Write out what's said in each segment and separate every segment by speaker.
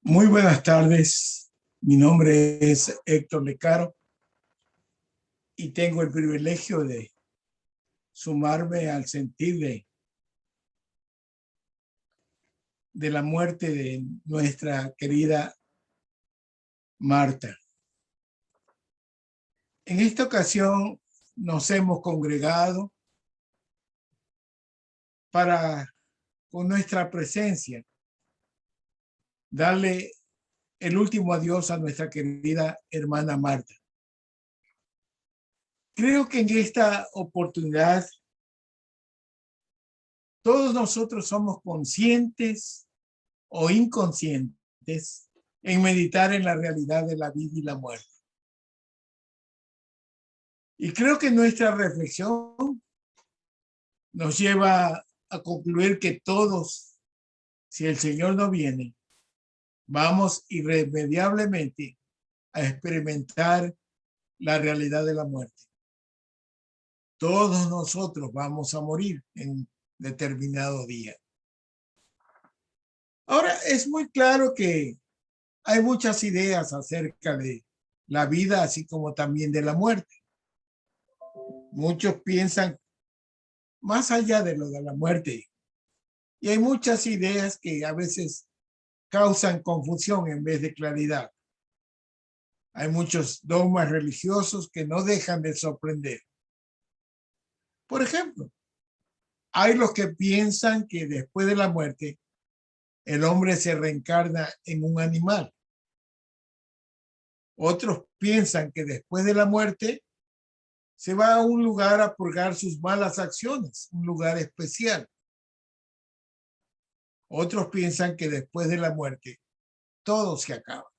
Speaker 1: Muy buenas tardes. Mi nombre es Héctor Lecaro y tengo el privilegio de sumarme al sentir de la muerte de nuestra querida Marta. En esta ocasión nos hemos congregado para, con nuestra presencia, darle el último adiós a nuestra querida hermana Marta. Creo que en esta oportunidad todos nosotros somos conscientes o inconscientes en meditar en la realidad de la vida y la muerte. Y creo que nuestra reflexión nos lleva a concluir que todos, si el Señor no viene, vamos irremediablemente a experimentar la realidad de la muerte. Todos nosotros vamos a morir en determinado día. Ahora, es muy claro que hay muchas ideas acerca de la vida, así como también de la muerte. Muchos piensan más allá de lo de la muerte y hay muchas ideas que a veces causan confusión en vez de claridad. Hay muchos dogmas religiosos que no dejan de sorprender. Por ejemplo, hay los que piensan que después de la muerte el hombre se reencarna en un animal. Otros piensan que después de la muerte se va a un lugar a purgar sus malas acciones, un lugar especial. Otros piensan que después de la muerte todo se acaba.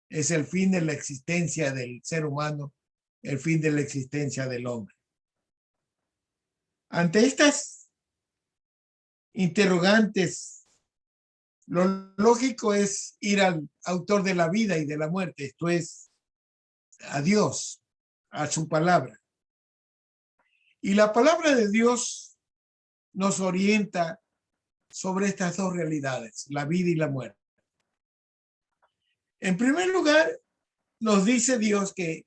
Speaker 1: Es el fin de la existencia del ser humano, el fin de la existencia del hombre. Ante estas interrogantes, lo lógico es ir al autor de la vida y de la muerte, esto es, a Dios, a su palabra. Y la palabra de Dios nos orienta sobre estas dos realidades, la vida y la muerte. En primer lugar, nos dice Dios que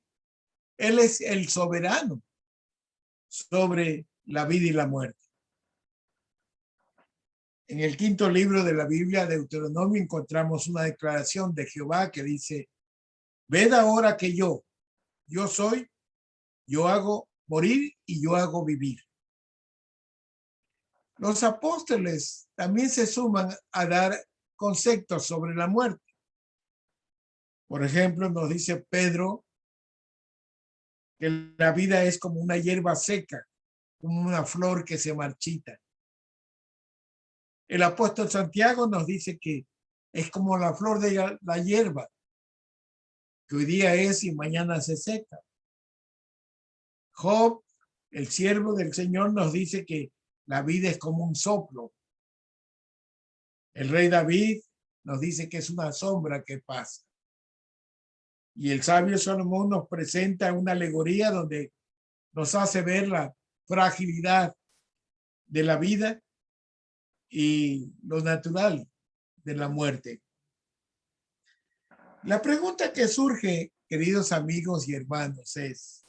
Speaker 1: Él es el soberano sobre la vida y la muerte. En el quinto libro de la Biblia, Deuteronomio, encontramos una declaración de Jehová que dice: ved ahora que yo soy, yo hago morir y yo hago vivir. Los apóstoles también se suman a dar conceptos sobre la muerte. Por ejemplo, nos dice Pedro que la vida es como una hierba seca, como una flor que se marchita. El apóstol Santiago nos dice que es como la flor de la hierba, que hoy día es y mañana se seca. Job, el siervo del Señor, nos dice que la vida es como un soplo. El rey David nos dice que es una sombra que pasa. Y el sabio Salomón nos presenta una alegoría donde nos hace ver la fragilidad de la vida y lo natural de la muerte. La pregunta que surge, queridos amigos y hermanos, es: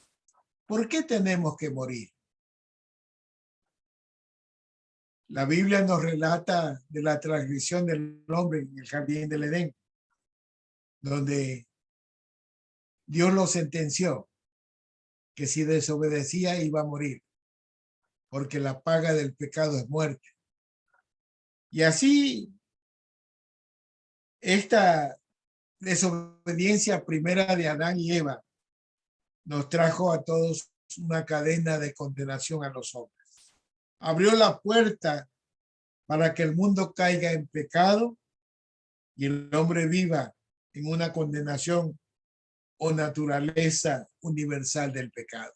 Speaker 1: ¿por qué tenemos que morir? La Biblia nos relata de la transgresión del hombre en el jardín del Edén, donde Dios lo sentenció, que si desobedecía iba a morir, porque la paga del pecado es muerte. Y así, esta desobediencia primera de Adán y Eva nos trajo a todos una cadena de condenación a los hombres. Abrió la puerta para que el mundo caiga en pecado y el hombre viva en una condenación o naturaleza universal del pecado.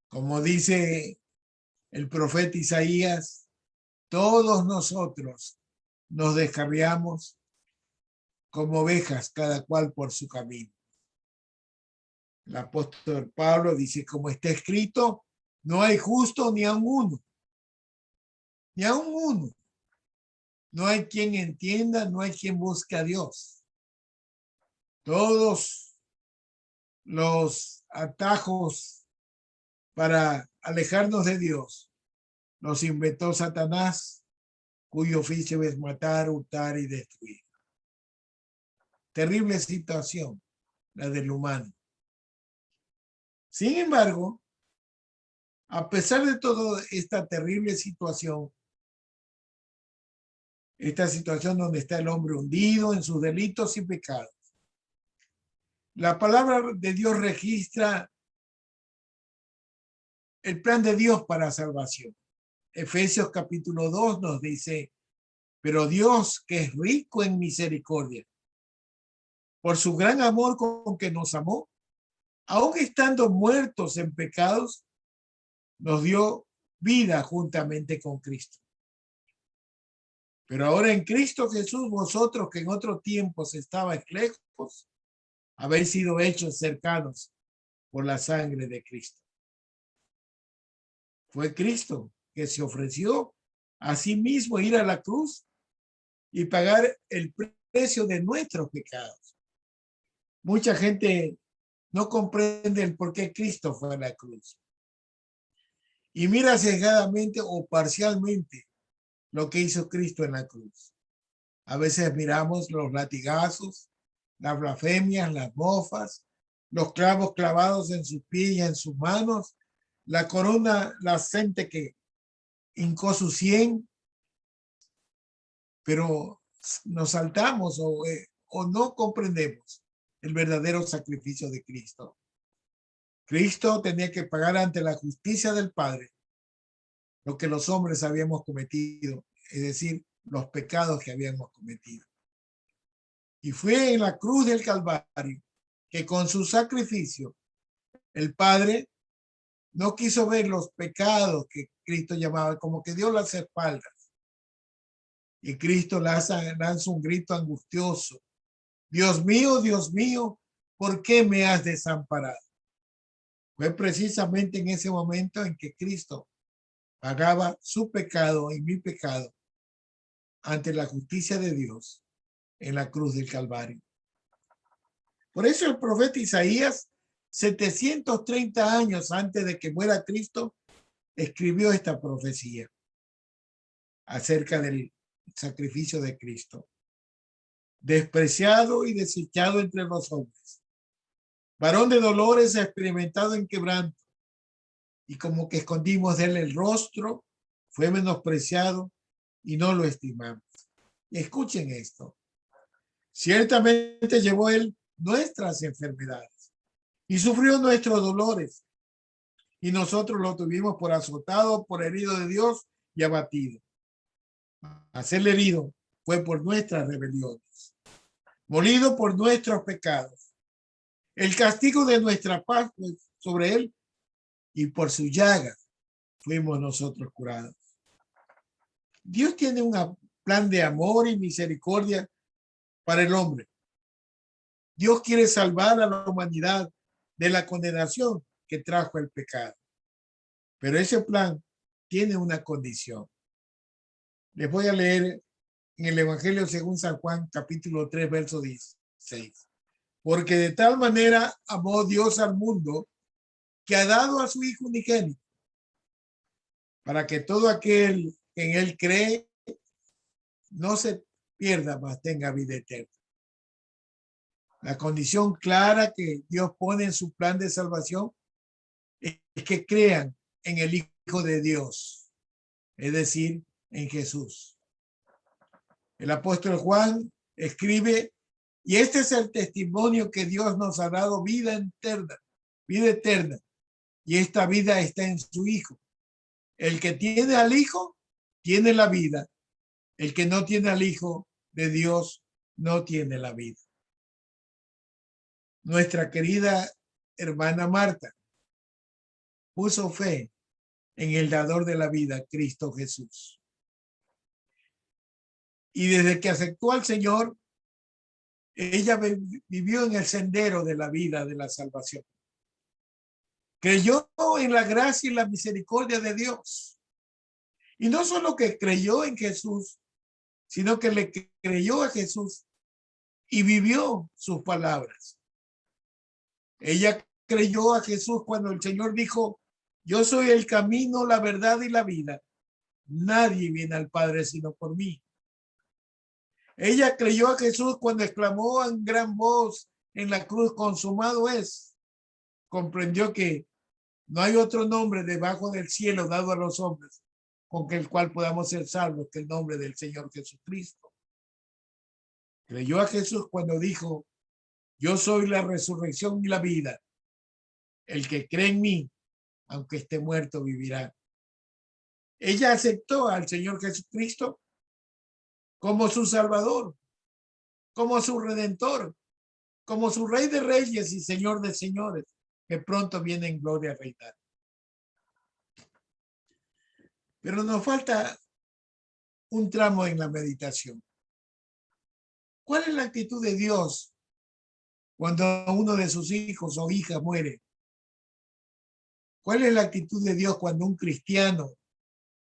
Speaker 1: Como dice el profeta Isaías, todos nosotros nos descarriamos como ovejas, cada cual por su camino. El apóstol Pablo dice, como está escrito, no hay justo ni aun uno, ni aun uno. No hay quien entienda, no hay quien busque a Dios. Todos los atajos para alejarnos de Dios los inventó Satanás, cuyo oficio es matar, hurtar y destruir. Terrible situación, la del humano. Sin embargo, a pesar de toda esta terrible situación, esta situación donde está el hombre hundido en sus delitos y pecados, la palabra de Dios registra el plan de Dios para salvación. Efesios capítulo 2 nos dice, pero Dios, que es rico en misericordia, por su gran amor con que nos amó, aun estando muertos en pecados, nos dio vida juntamente con Cristo. Pero ahora en Cristo Jesús, vosotros que en otros tiempos estabais lejos, habéis sido hechos cercanos por la sangre de Cristo. Fue Cristo que se ofreció a sí mismo ir a la cruz y pagar el precio de nuestros pecados. Mucha gente no comprende el por qué Cristo fue a la cruz. Y mira cegadamente o parcialmente lo que hizo Cristo en la cruz. A veces miramos los latigazos, las blasfemias, las mofas, los clavos clavados en sus pies y en sus manos, la corona, la gente que hincó su sien, pero nos saltamos o no comprendemos el verdadero sacrificio de Cristo. Cristo tenía que pagar ante la justicia del Padre lo que los hombres habíamos cometido, es decir, los pecados que habíamos cometido. Y fue en la cruz del Calvario que con su sacrificio el Padre no quiso ver los pecados que Cristo llamaba, como que dio las espaldas. Y Cristo lanza un grito angustioso. Dios mío, ¿por qué me has desamparado? Fue precisamente en ese momento en que Cristo pagaba su pecado y mi pecado ante la justicia de Dios en la cruz del Calvario. Por eso el profeta Isaías, 730 años antes de que muera Cristo, escribió esta profecía acerca del sacrificio de Cristo. Despreciado y desechado entre los hombres, varón de dolores, experimentado en quebranto, y como que escondimos de él el rostro, fue menospreciado y no lo estimamos. Escuchen esto. Ciertamente llevó él nuestras enfermedades y sufrió nuestros dolores, y nosotros lo tuvimos por azotado, por herido de Dios y abatido. A ser herido fue por nuestras rebeliones, molido por nuestros pecados. El castigo de nuestra paz fue sobre él, y por su llaga fuimos nosotros curados. Dios tiene un plan de amor y misericordia para el hombre. Dios quiere salvar a la humanidad de la condenación que trajo el pecado. Pero ese plan tiene una condición. Les voy a leer en el Evangelio según San Juan, capítulo 3, verso 16. Porque de tal manera amó Dios al mundo que ha dado a su Hijo unigénito, para que todo aquel que en él cree no se pierda, mas tenga vida eterna. La condición clara que Dios pone en su plan de salvación es que crean en el Hijo de Dios, es decir, en Jesús. El apóstol Juan escribe, y este es el testimonio que Dios nos ha dado, vida eterna, y esta vida está en su Hijo. El que tiene al Hijo, tiene la vida. El que no tiene al Hijo de Dios, no tiene la vida. Nuestra querida hermana Marta puso fe en el dador de la vida, Cristo Jesús. Y desde que aceptó al Señor, ella vivió en el sendero de la vida, de la salvación. Creyó en la gracia y la misericordia de Dios. Y no solo que creyó en Jesús, sino que le creyó a Jesús y vivió sus palabras. Ella creyó a Jesús cuando el Señor dijo: yo soy el camino, la verdad y la vida. Nadie viene al Padre sino por mí. Ella creyó a Jesús cuando exclamó en gran voz en la cruz: consumado es. Comprendió que no hay otro nombre debajo del cielo dado a los hombres con el cual podamos ser salvos que el nombre del Señor Jesucristo. Creyó a Jesús cuando dijo: yo soy la resurrección y la vida. El que cree en mí, aunque esté muerto, vivirá. Ella aceptó al Señor Jesucristo como su Salvador, como su Redentor, como su Rey de Reyes y Señor de Señores, que pronto viene en gloria a reinar. Pero nos falta un tramo en la meditación. ¿Cuál es la actitud de Dios cuando uno de sus hijos o hijas muere? ¿Cuál es la actitud de Dios cuando un cristiano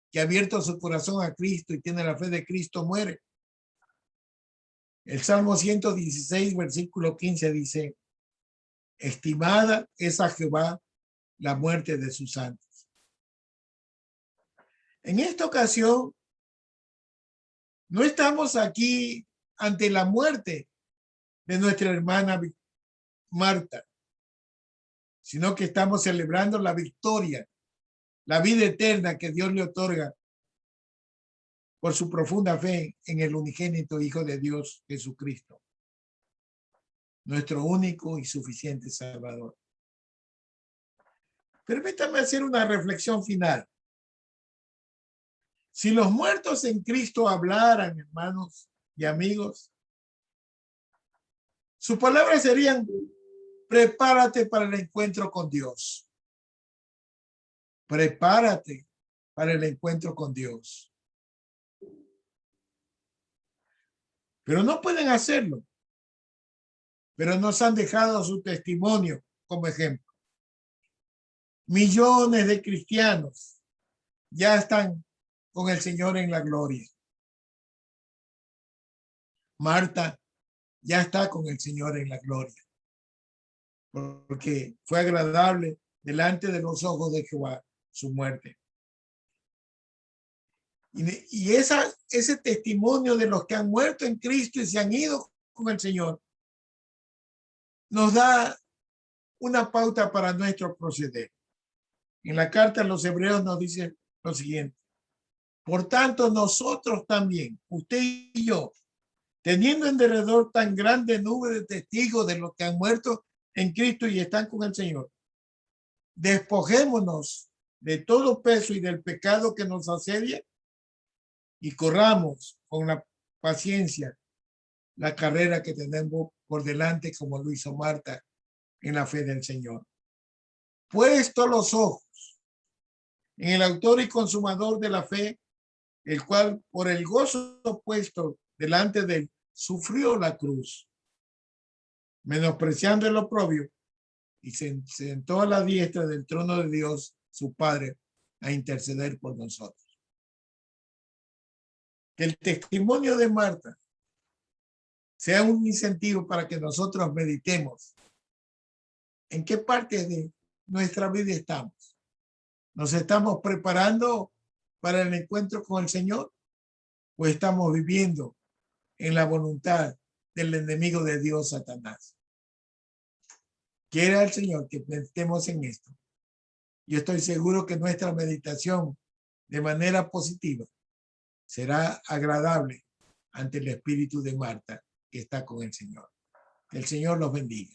Speaker 1: que ha abierto su corazón a Cristo y tiene la fe de Cristo muere? El Salmo 116, versículo 15 dice: estimada es a Jehová la muerte de sus santos. En esta ocasión, no estamos aquí ante la muerte de nuestra hermana Marta, sino que estamos celebrando la victoria, la vida eterna que Dios le otorga por su profunda fe en el unigénito Hijo de Dios, Jesucristo, nuestro único y suficiente Salvador. Permítame hacer una reflexión final. Si los muertos en Cristo hablaran, hermanos y amigos, sus palabras serían: prepárate para el encuentro con Dios. Prepárate para el encuentro con Dios. Pero no pueden hacerlo. Pero nos han dejado su testimonio como ejemplo. Millones de cristianos ya están con el Señor en la gloria. Marta ya está con el Señor en la gloria, porque fue agradable delante de los ojos de Jehová su muerte. Y ese testimonio de los que han muerto en Cristo y se han ido con el Señor nos da una pauta para nuestro proceder. En la carta a los Hebreos nos dice lo siguiente: por tanto, nosotros también, usted y yo, teniendo en derredor tan grande nube de testigos de los que han muerto en Cristo y están con el Señor, despojémonos de todo peso y del pecado que nos asedia y corramos con la paciencia la carrera que tenemos por delante, como lo hizo Marta en la fe del Señor. Puesto los ojos en el autor y consumador de la fe, el cual por el gozo puesto delante de él sufrió la cruz, menospreciando el oprobio, y se sentó a la diestra del trono de Dios, su Padre, a interceder por nosotros. Que el testimonio de Marta sea un incentivo para que nosotros meditemos en qué parte de nuestra vida estamos. ¿Nos estamos preparando para el encuentro con el Señor o estamos viviendo en la voluntad del enemigo de Dios, Satanás? Quiera el Señor que meditemos en esto. Yo estoy seguro que nuestra meditación de manera positiva será agradable ante el espíritu de Marta que está con el Señor. Que el Señor los bendiga.